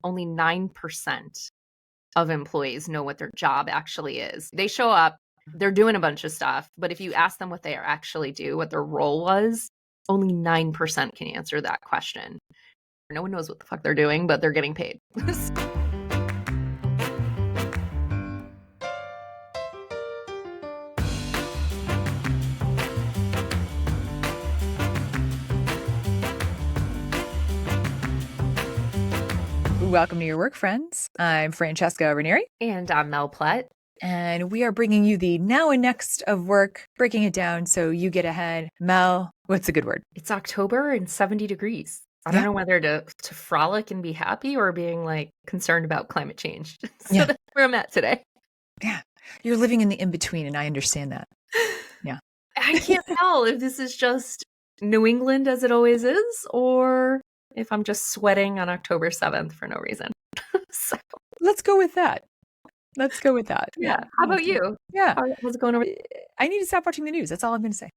only 9% of employees know what their job actually is. They show up, they're doing a bunch of stuff, but if you ask them what they actually do, what their role was, only 9% can answer that question. No one knows what the fuck they're doing, but they're getting paid. Welcome to Your Work Friends. I'm Francesca Ranieri. And I'm Mel Platt. And we are bringing you the now and next of work, breaking it down so you get ahead. Mel, what's a good word? It's October and 70 degrees. I don't know whether to frolic and be happy or being like concerned about climate change. So that's where I'm at today. Yeah. You're living in the in-between, and I understand that. Yeah. I can't tell if this is just New England as it always is, or if I'm just sweating on October 7th for no reason. So let's go with that. Yeah. How about you? Yeah. How's it going over? I need to stop watching the news. That's all I'm going to say.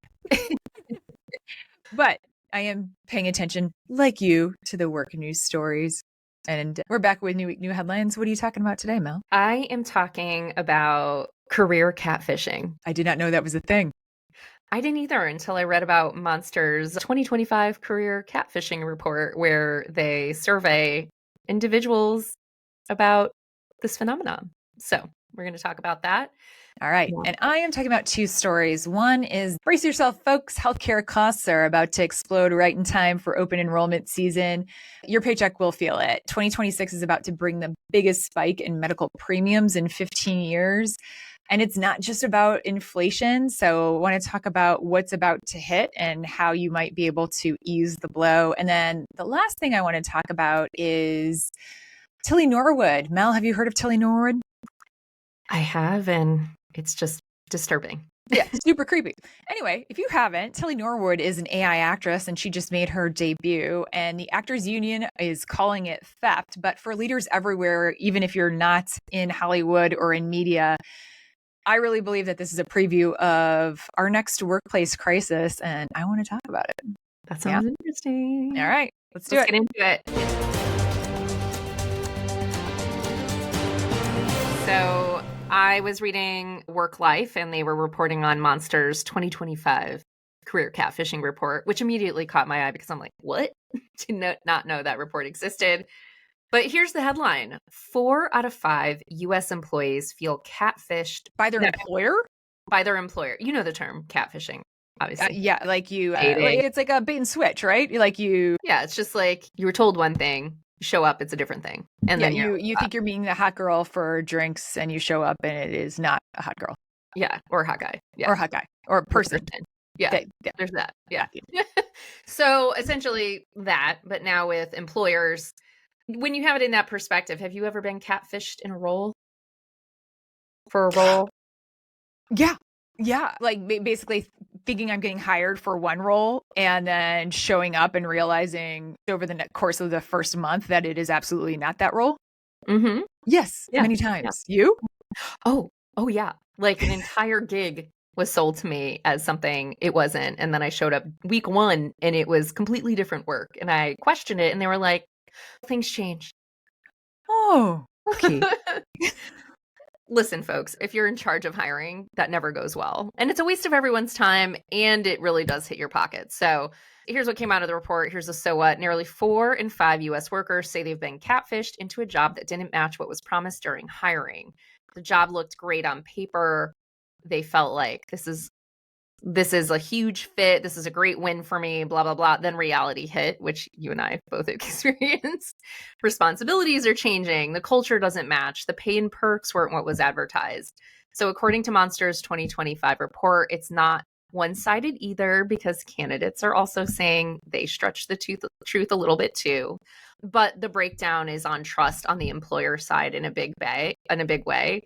But I am paying attention, like you, to the work news stories. And we're back with new headlines. What are you talking about today, Mel? I am talking about career catfishing. I did not know that was a thing. I didn't either until I read about Monster's 2025 career catfishing report, where they survey individuals about this phenomenon. So we're going to talk about that. All right. And I am talking about two stories. One is, brace yourself, folks. Healthcare costs are about to explode right in time for open enrollment season. Your paycheck will feel it. 2026 is about to bring the biggest spike in medical premiums in 15 years. And it's not just about inflation. So I want to talk about what's about to hit and how you might be able to ease the blow. And then the last thing I want to talk about is Tilly Norwood. Mel, have you heard of Tilly Norwood? I have, and it's just disturbing. Yeah, super creepy. Anyway, if you haven't, Tilly Norwood is an AI actress, and she just made her debut. And the Actors Union is calling it theft. But for leaders everywhere, even if you're not in Hollywood or in media, I really believe that this is a preview of our next workplace crisis, and I want to talk about it. That sounds interesting. All right, let's get into it. So I was reading Work Life, and they were reporting on Monster's 2025 career catfishing report, which immediately caught my eye because I'm like, what? Did not know that report existed. But here's the headline. 4 out of 5 U.S. employees feel catfished. By their employer? By their employer. You know the term catfishing, obviously. Yeah, like you, it's like a bait and switch, right? Yeah, it's just like you were told one thing, you show up, it's a different thing. And then you think you're meeting the hot girl for drinks, and you show up and it is not a hot girl. Yeah, or a hot guy. Yeah. Or a hot guy. Or a person. Yeah, there's that. Yeah. So essentially that, but now with employers. When you have it in that perspective, have you ever been catfished in a role? For a role? Yeah. Yeah. Like basically thinking I'm getting hired for one role and then showing up and realizing over the course of the first month that it is absolutely not that role. Mm-hmm. Yes. Yeah. Many times. Yeah. You? Oh, yeah. Like an entire gig was sold to me as something it wasn't. And then I showed up week 1 and it was completely different work. And I questioned it and they were like, things change. Oh, okay. Listen, folks, if you're in charge of hiring, that never goes well. And it's a waste of everyone's time, and it really does hit your pocket. So here's what came out of the report. Here's the so what. Nearly 4 in 5 U.S. workers say they've been catfished into a job that didn't match what was promised during hiring. The job looked great on paper. They felt like this is a huge fit. This is a great win for me, blah, blah, blah. Then reality hit, which you and I both experienced. Responsibilities are changing. The culture doesn't match. The pay and perks weren't what was advertised. So according to Monster's 2025 report, it's not one-sided either, because candidates are also saying they stretch the truth a little bit too. But the breakdown is on trust on the employer side in a big way.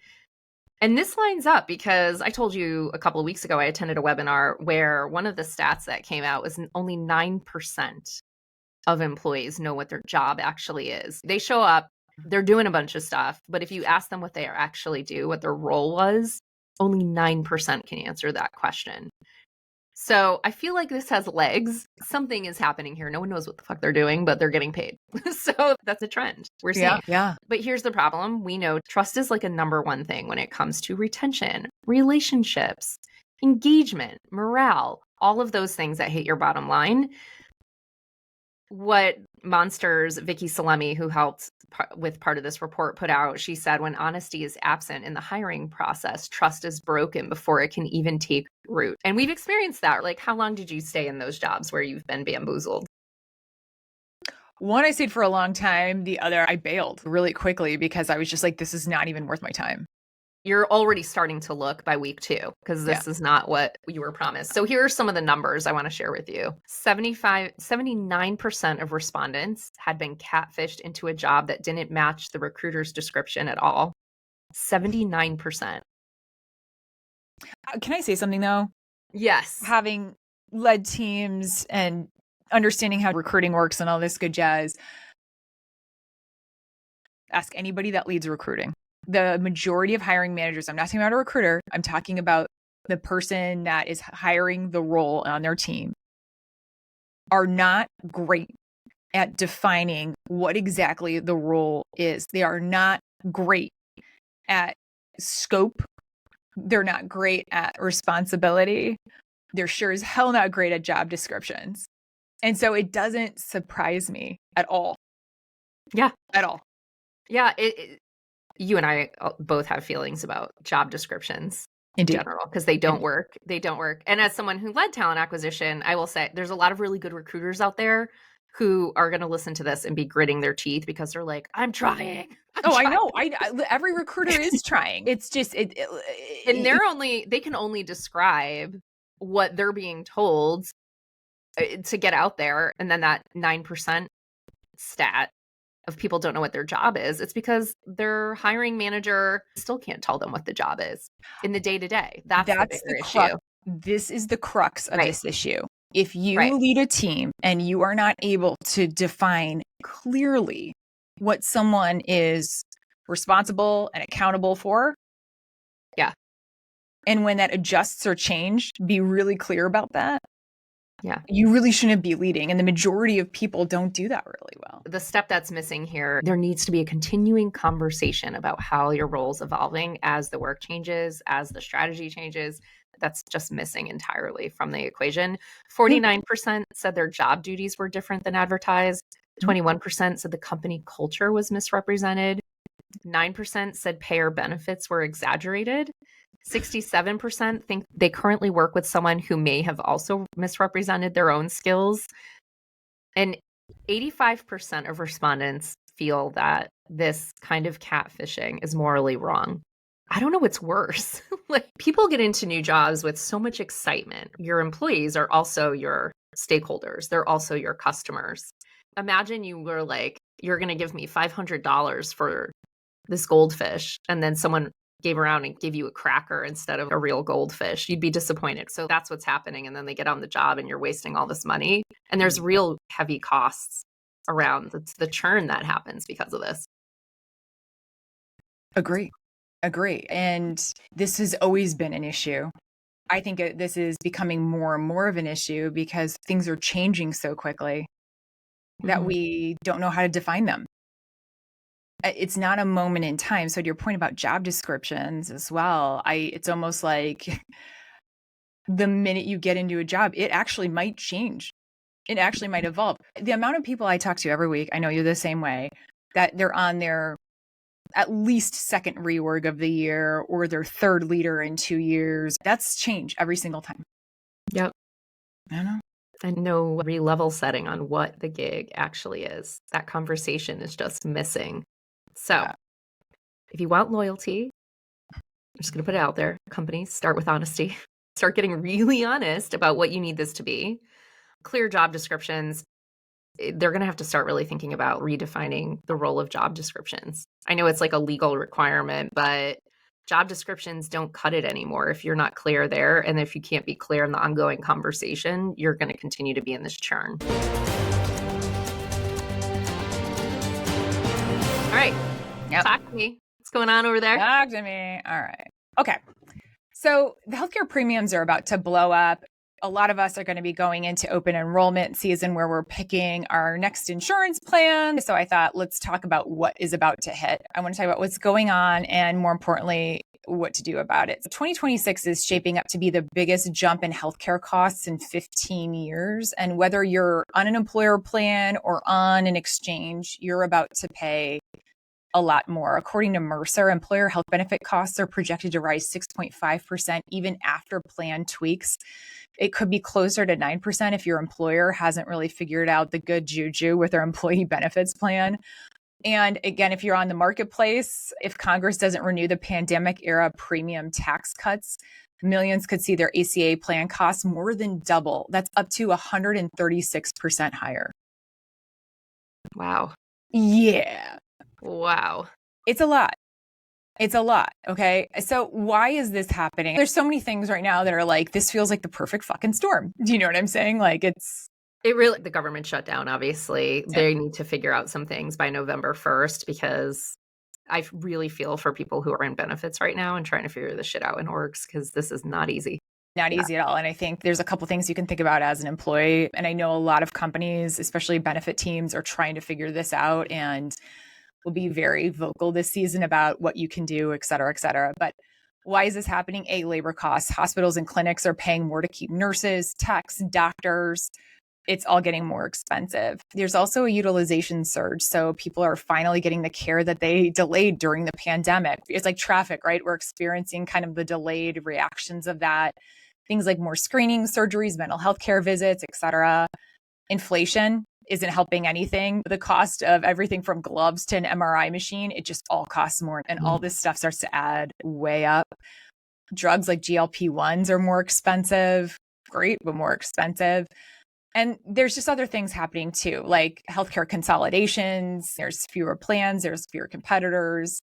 And this lines up because I told you a couple of weeks ago, I attended a webinar where one of the stats that came out was only 9% of employees know what their job actually is. They show up, they're doing a bunch of stuff, but if you ask them what they actually do, what their role was, only 9% can answer that question. So I feel like this has legs. Something is happening here. No one knows what the fuck they're doing, but they're getting paid. So that's a trend we're seeing. Yeah. But here's the problem. We know trust is like a number one thing when it comes to retention, relationships, engagement, morale, all of those things that hit your bottom line. What Monster's Vicky Salemi, who helped with part of this report, put out, she said, when honesty is absent in the hiring process, trust is broken before it can even take root. And we've experienced that. Like, how long did you stay in those jobs where you've been bamboozled? One, I stayed for a long time. The other, I bailed really quickly because I was just like, this is not even worth my time. You're already starting to look by week 2 because this is not what you were promised. So here are some of the numbers I want to share with you. 79% of respondents had been catfished into a job that didn't match the recruiter's description at all. 79%. Can I say something though? Yes. Having led teams and understanding how recruiting works and all this good jazz, ask anybody that leads recruiting. The majority of hiring managers, I'm not talking about a recruiter, I'm talking about the person that is hiring the role on their team, are not great at defining what exactly the role is. They are not great at scope. They're not great at responsibility. They're sure as hell not great at job descriptions. And so it doesn't surprise me at all. Yeah. At all. Yeah. You and I both have feelings about job descriptions in general because they don't work. They don't work. And as someone who led talent acquisition, I will say there's a lot of really good recruiters out there who are going to listen to this and be gritting their teeth because they're like, I'm trying. I know. Every recruiter is trying. It's just, and they can only describe what they're being told to get out there. And then that 9% stat of people don't know what their job is, it's because their hiring manager still can't tell them what the job is in the day-to-day. That's the bigger issue. This is the crux of this issue. If you lead a team and you are not able to define clearly what someone is responsible and accountable for, and when that adjusts or changed, be really clear about that. Yeah. You really shouldn't be leading. And the majority of people don't do that really well. The step that's missing here, there needs to be a continuing conversation about how your role's evolving as the work changes, as the strategy changes. That's just missing entirely from the equation. 49% said their job duties were different than advertised. 21% said the company culture was misrepresented. 9% said pay or benefits were exaggerated. 67% think they currently work with someone who may have also misrepresented their own skills. And 85% of respondents feel that this kind of catfishing is morally wrong. I don't know what's worse. Like, people get into new jobs with so much excitement. Your employees are also your stakeholders. They're also your customers. Imagine you were like, you're going to give me $500 for this goldfish, and then someone gave around and gave you a cracker instead of a real goldfish. You'd be disappointed. So that's what's happening. And then they get on the job and you're wasting all this money. And there's real heavy costs around the churn that happens because of this. Agree. And this has always been an issue. I think this is becoming more and more of an issue because things are changing so quickly that we don't know how to define them. It's not a moment in time. So to your point about job descriptions as well, it's almost like the minute you get into a job, it actually might change. It actually might evolve. The amount of people I talk to every week, I know you're the same way, that they're on their at least second reorg of the year or their third leader in 2 years. That's change every single time. Yep. I know. And no re-level setting on what the gig actually is. That conversation is just missing. So if you want loyalty, I'm just going to put it out there. Companies, start with honesty. Start getting really honest about what you need this to be. Clear job descriptions. They're going to have to start really thinking about redefining the role of job descriptions. I know it's like a legal requirement, but job descriptions don't cut it anymore if you're not clear there. And if you can't be clear in the ongoing conversation, you're going to continue to be in this churn. All right. Talk to me. What's going on over there? Talk to me. All right. Okay. So the healthcare premiums are about to blow up. a lot of us are going to be going into open enrollment season where we're picking our next insurance plan. So I thought, let's talk about what is about to hit. I want to talk about what's going on and more importantly, what to do about it. So 2026 is shaping up to be the biggest jump in healthcare costs in 15 years. And whether you're on an employer plan or on an exchange, you're about to pay a lot more. According to Mercer, employer health benefit costs are projected to rise 6.5% even after plan tweaks. It could be closer to 9% if your employer hasn't really figured out the good juju with their employee benefits plan. And again, if you're on the marketplace, if Congress doesn't renew the pandemic era premium tax cuts, millions could see their ACA plan costs more than double. That's up to 136% higher. Wow. Yeah. Wow. It's a lot. It's a lot. Okay. So why is this happening? There's so many things right now that are like, this feels like the perfect fucking storm. Do you know what I'm saying? Like the government shut down, obviously. They need to figure out some things by November 1st because I really feel for people who are in benefits right now and trying to figure this shit out in orgs because this is not easy. Not easy at all. And I think there's a couple things you can think about as an employee. And I know a lot of companies, especially benefit teams, are trying to figure this out and will be very vocal this season about what you can do, et cetera, et cetera. But why is this happening? Labor costs. Hospitals and clinics are paying more to keep nurses, techs, doctors. It's all getting more expensive. There's also a utilization surge. So people are finally getting the care that they delayed during the pandemic. It's like traffic, right? We're experiencing kind of the delayed reactions of that. Things like more screenings, surgeries, mental health care visits, et cetera. Inflation isn't helping anything. The cost of everything from gloves to an MRI machine, it just all costs more. And all this stuff starts to add way up. Drugs like GLP-1s are more expensive. Great, but more expensive. And there's just other things happening too, like healthcare consolidations. There's fewer plans. There's fewer competitors.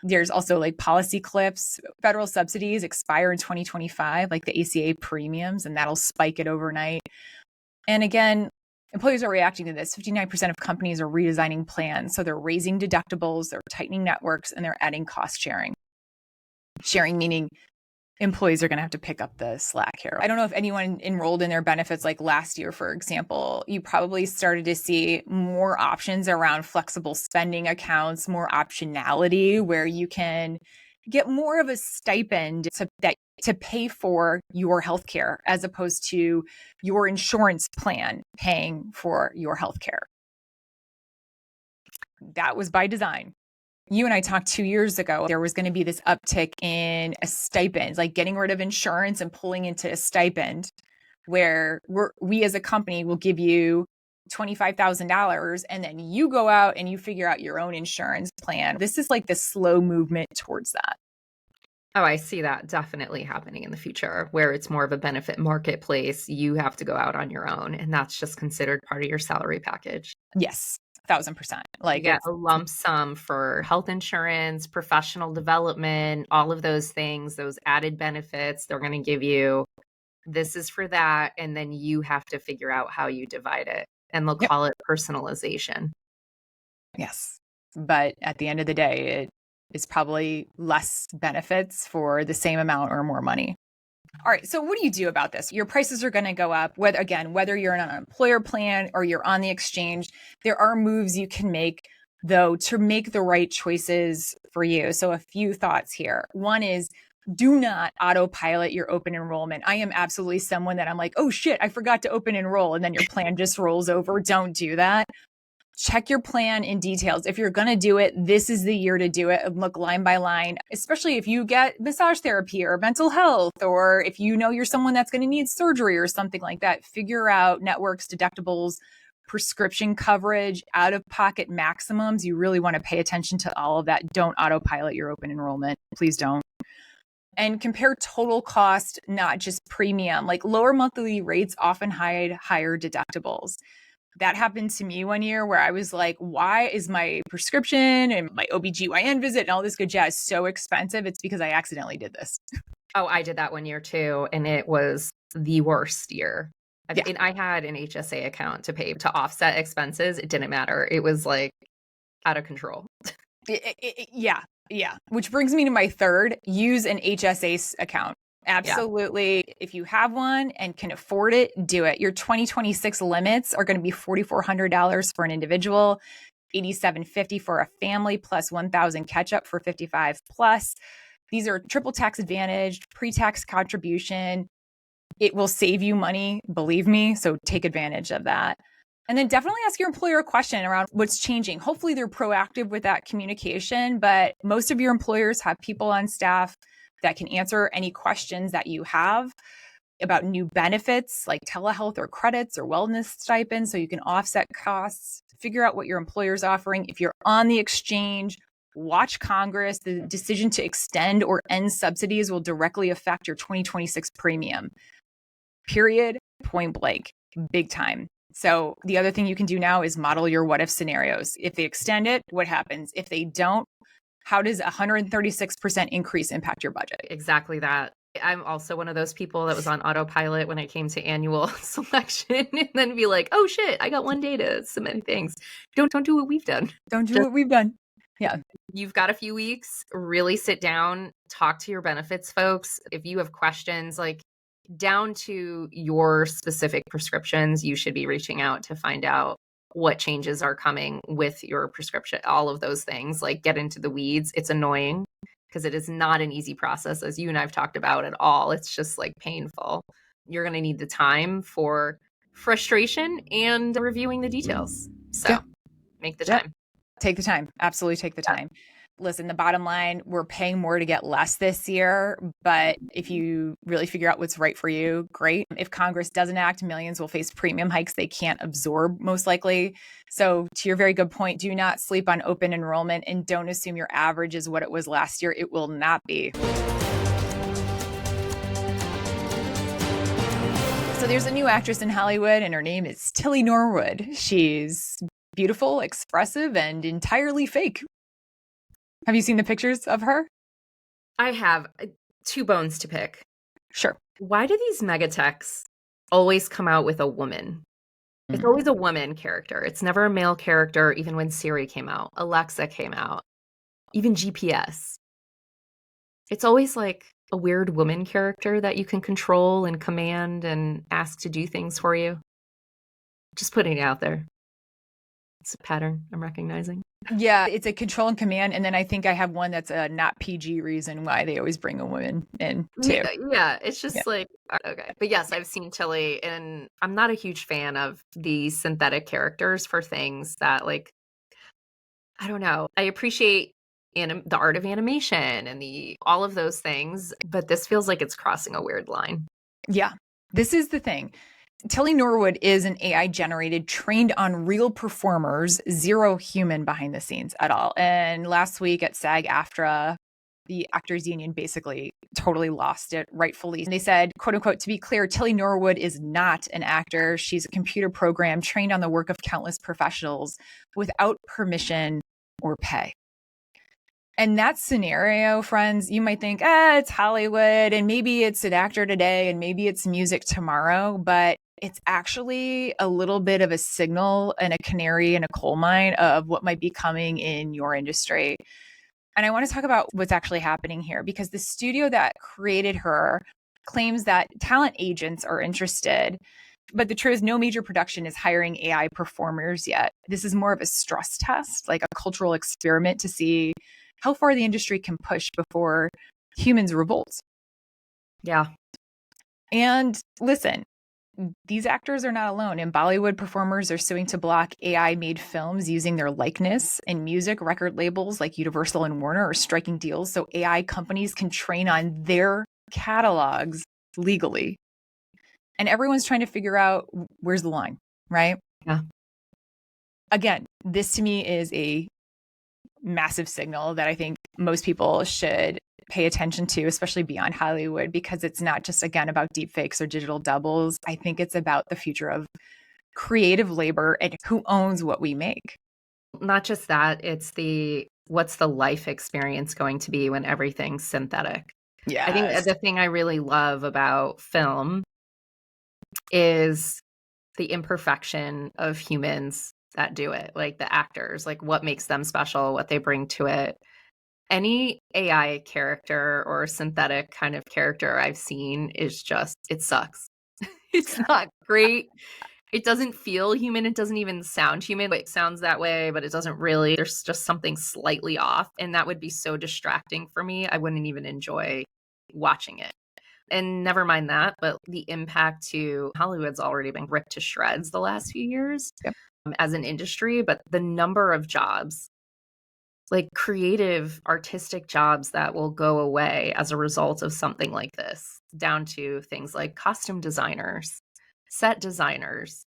There's also like policy cliffs. Federal subsidies expire in 2025, like the ACA premiums, and that'll spike it overnight. And again, employers are reacting to this. 59% of companies are redesigning plans. So they're raising deductibles, they're tightening networks, and they're adding cost sharing. Sharing meaning employees are going to have to pick up the slack here. I don't know if anyone enrolled in their benefits like last year, for example. You probably started to see more options around flexible spending accounts, more optionality where you can get more of a stipend to pay for your healthcare as opposed to your insurance plan paying for your healthcare. That was by design. You and I talked 2 years ago, there was going to be this uptick in a stipend, like getting rid of insurance and pulling into a stipend where we as a company will give you $25,000 and then you go out and you figure out your own insurance plan. This is like the slow movement towards that. Oh, I see that definitely happening in the future where it's more of a benefit marketplace. You have to go out on your own and that's just considered part of your salary package. Yes. 1,000%. Like you get a lump sum for health insurance, professional development, all of those things, those added benefits. They're going to give you, this is for that. And then you have to figure out how you divide it. And they'll call it personalization. Yes. But at the end of the day, it is probably less benefits for the same amount or more money. All right. So what do you do about this? Your prices are going to go up, whether you're on an employer plan or you're on the exchange. There are moves you can make, though, to make the right choices for you. So a few thoughts here. One is do not autopilot your open enrollment. I am absolutely someone that I'm like, oh shit, I forgot to open enroll. And then your plan just rolls over. Don't do that. Check your plan in details. If you're going to do it, this is the year to do it. And look line by line, especially if you get massage therapy or mental health, or if you know you're someone that's going to need surgery or something like that. Figure out networks, deductibles, prescription coverage, out-of-pocket maximums. You really want to pay attention to all of that. Don't autopilot your open enrollment. Please don't. And compare total cost, not just premium. Like lower monthly rates often hide higher deductibles. That happened to me one year where I was like, why is my prescription and my OBGYN visit and all this good jazz so expensive? It's because I accidentally did this. Oh, I did that one year too. And it was the worst year. Yeah. And I had an HSA account to pay to offset expenses. It didn't matter. It was like out of control. Yeah. Which brings me to my third, use an HSA account. Absolutely. If you have one and can afford it, do it. Your 2026 limits are going to be $4,400 for an individual, $8,750 for a family, plus $1,000 catch up for 55 plus. These are triple tax advantaged, pre-tax contribution. It will save you money, believe me. So take advantage of that. And then definitely ask your employer a question around what's changing. Hopefully they're proactive with that communication, but most of your employers have people on staff that can answer any questions that you have about new benefits like telehealth or credits or wellness stipends so you can offset costs. Figure out what your employer's offering. If you're on the exchange, watch Congress. The decision to extend or end subsidies will directly affect your 2026 premium. Period. Point blank. Big time. So the other thing you can do now is model your what if scenarios. If they extend it, what happens? If they don't, how does a 136% increase impact your budget? Exactly that. I'm also one of those people that was on autopilot when it came to annual selection and then be like, oh shit, I got one day to submit things. Don't do what we've done. Don't do what we've done. Yeah. You've got a few weeks, really sit down, talk to your benefits folks. If you have questions, like down to your specific prescriptions, you should be reaching out to find out what changes are coming with your prescription, all of those things. Like get into the weeds. It's annoying because it is not an easy process, as you and I've talked about at all. It's just like painful. You're going to need the time for frustration and reviewing the details. So make the time. Take the time. Absolutely take the time. Listen, the bottom line, we're paying more to get less this year, but if you really figure out what's right for you, great. If Congress doesn't act, millions will face premium hikes they can't absorb, most likely. So to your very good point, do not sleep on open enrollment and don't assume your average is what it was last year. It will not be. So there's a new actress in Hollywood and her name is Tilly Norwood. She's beautiful, expressive, and entirely fake. Have you seen the pictures of her? I have two bones to pick. Sure. Why do these megatechs always come out with a woman? It's always a woman character. It's never a male character, even when Siri came out, Alexa came out, even GPS. It's always like a weird woman character that you can control and command and ask to do things for you. Just putting it out there. It's a pattern I'm recognizing. Yeah, it's a control and command. And then I think I have one that's a not PG reason why they always bring a woman in too. Yeah, it's just like, okay. But yes, I've seen Tilly and I'm not a huge fan of the synthetic characters for things that like, I don't know. I appreciate the art of animation and all of those things, but this feels like it's crossing a weird line. Yeah, this is the thing. Tilly Norwood is an AI generated, trained on real performers, zero human behind the scenes at all. And last week at SAG-AFTRA, the Actors Union basically totally lost it, rightfully. And they said, quote unquote, to be clear, Tilly Norwood is not an actor. She's a computer program trained on the work of countless professionals without permission or pay. And that scenario, friends, you might think, it's Hollywood and maybe it's an actor today and maybe it's music tomorrow, but it's actually a little bit of a signal and a canary in a coal mine of what might be coming in your industry. And I want to talk about what's actually happening here because the studio that created her claims that talent agents are interested. But the truth is, no major production is hiring AI performers yet. This is more of a stress test, like a cultural experiment to see how far the industry can push before humans revolt. Yeah. And listen, these actors are not alone. And Bollywood performers are suing to block AI-made films using their likeness, and music record labels like Universal and Warner are striking deals so AI companies can train on their catalogs legally. And everyone's trying to figure out where's the line, right? Yeah. Again, this to me is a massive signal that I think most people should pay attention to, especially beyond Hollywood, because it's not just, again, about deepfakes or digital doubles. I think it's about the future of creative labor and who owns what we make. Not just that, it's what's the life experience going to be when everything's synthetic? Yeah. I think the thing I really love about film is the imperfection of humans that do it, like the actors, like what makes them special, what they bring to it. Any AI character or synthetic kind of character I've seen is just, it sucks. It's not great. It doesn't feel human. It doesn't even sound human. It sounds that way, but it doesn't really. There's just something slightly off. And that would be so distracting for me. I wouldn't even enjoy watching it. And never mind that, but the impact to Hollywood's already been ripped to shreds the last few years as an industry. But the number of jobs, like creative, artistic jobs that will go away as a result of something like this, down to things like costume designers, set designers.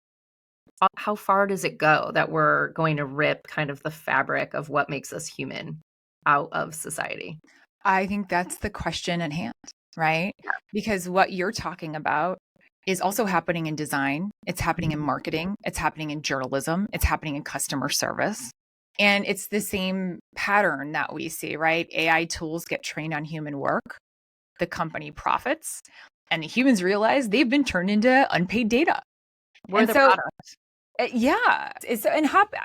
How far does it go that we're going to rip kind of the fabric of what makes us human out of society? I think that's the question at hand, right? Because what you're talking about is also happening in design. It's happening in marketing. It's happening in journalism. It's happening in customer service. And it's the same pattern that we see, right? AI tools get trained on human work. The company profits, and the humans realize they've been turned into unpaid data. We're the product. Yeah.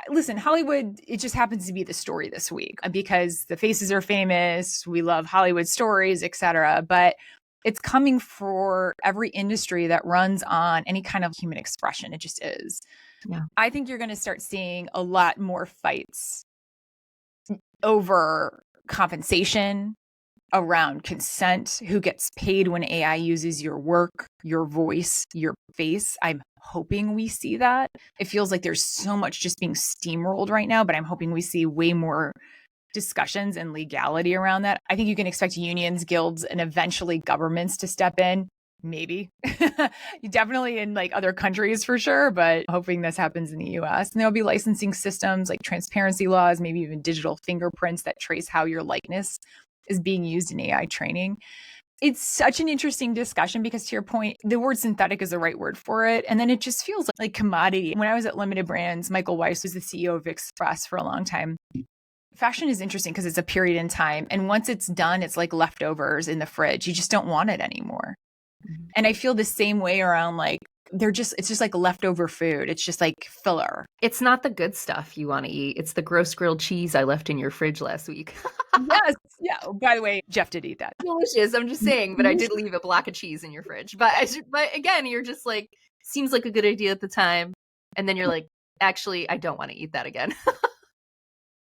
Listen, Hollywood, it just happens to be the story this week because the faces are famous. We love Hollywood stories, et cetera. But it's coming for every industry that runs on any kind of human expression. It just is. Yeah. I think you're going to start seeing a lot more fights over compensation, around consent, who gets paid when AI uses your work, your voice, your face. I'm hoping we see that. It feels like there's so much just being steamrolled right now, but I'm hoping we see way more discussions and legality around that. I think you can expect unions, guilds, and eventually governments to step in. Maybe. Definitely in like other countries for sure, but hoping this happens in the US. And there'll be licensing systems like transparency laws, maybe even digital fingerprints that trace how your likeness is being used in AI training. It's such an interesting discussion because, to your point, the word synthetic is the right word for it. And then it just feels like commodity. When I was at Limited Brands, Michael Weiss was the CEO of Express for a long time. Fashion is interesting because it's a period in time. And once it's done, it's like leftovers in the fridge. You just don't want it anymore. And I feel the same way around it's just like leftover food. It's just like filler. It's not the good stuff you want to eat. It's the gross grilled cheese I left in your fridge last week. Yes. Yeah. By the way, Jeff did eat that. Delicious. I'm just saying, but I did leave a block of cheese in your fridge. But again, you're just like, seems like a good idea at the time. And then you're like, actually, I don't want to eat that again.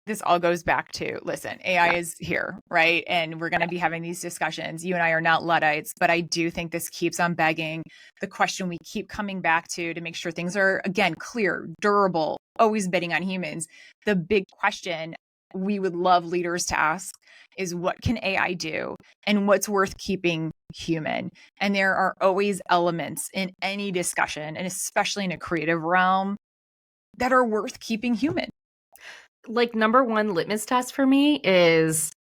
This all goes back to, listen, AI is here, right? And we're going to be having these discussions. You and I are not Luddites, but I do think this keeps on begging the question we keep coming back to make sure things are, again, clear, durable, always betting on humans. The big question we would love leaders to ask is, what can AI do and what's worth keeping human? And there are always elements in any discussion, and especially in a creative realm, that are worth keeping human. Like, number one litmus test for me is,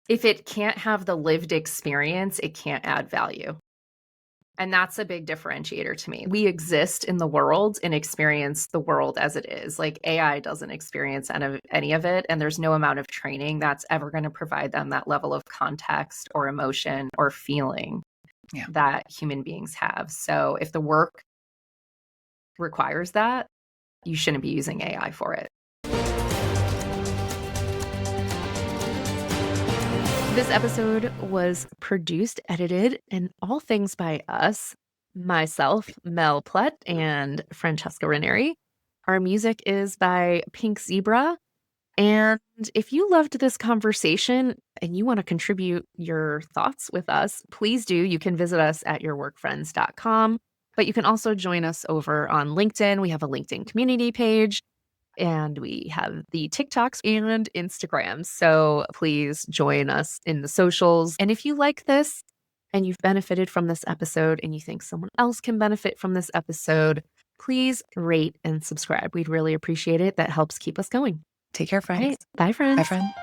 if it can't have the lived experience, it can't add value. And that's a big differentiator to me. We exist in the world and experience the world as it is. Like, AI doesn't experience any of it. And there's no amount of training that's ever going to provide them that level of context or emotion or feeling that human beings have. So if the work requires that, you shouldn't be using AI for it. This episode was produced, edited, and all things by us, myself, Mel Plett, and Francesca Ranieri. Our music is by Pink Zebra. And if you loved this conversation and you want to contribute your thoughts with us, please do. You can visit us at yourworkfriends.com, but you can also join us over on LinkedIn. We have a LinkedIn community page. And we have the TikToks and Instagrams. So please join us in the socials. And if you like this and you've benefited from this episode and you think someone else can benefit from this episode, please rate and subscribe. We'd really appreciate it. That helps keep us going. Take care, friends. Right. Bye, friends. Bye, friend.